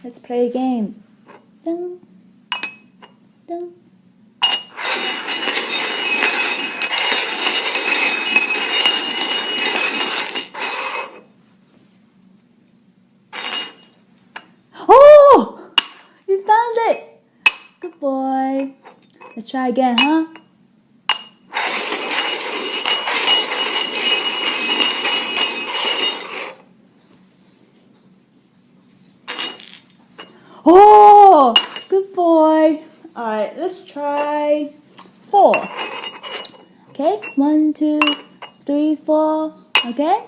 Let's play a game. Dun, dun. Oh! You found it! Good boy. Let's try again, huh? Oh! Good boy. Alright, let's try 4. Okay? 1, 2, 3, 4. Okay?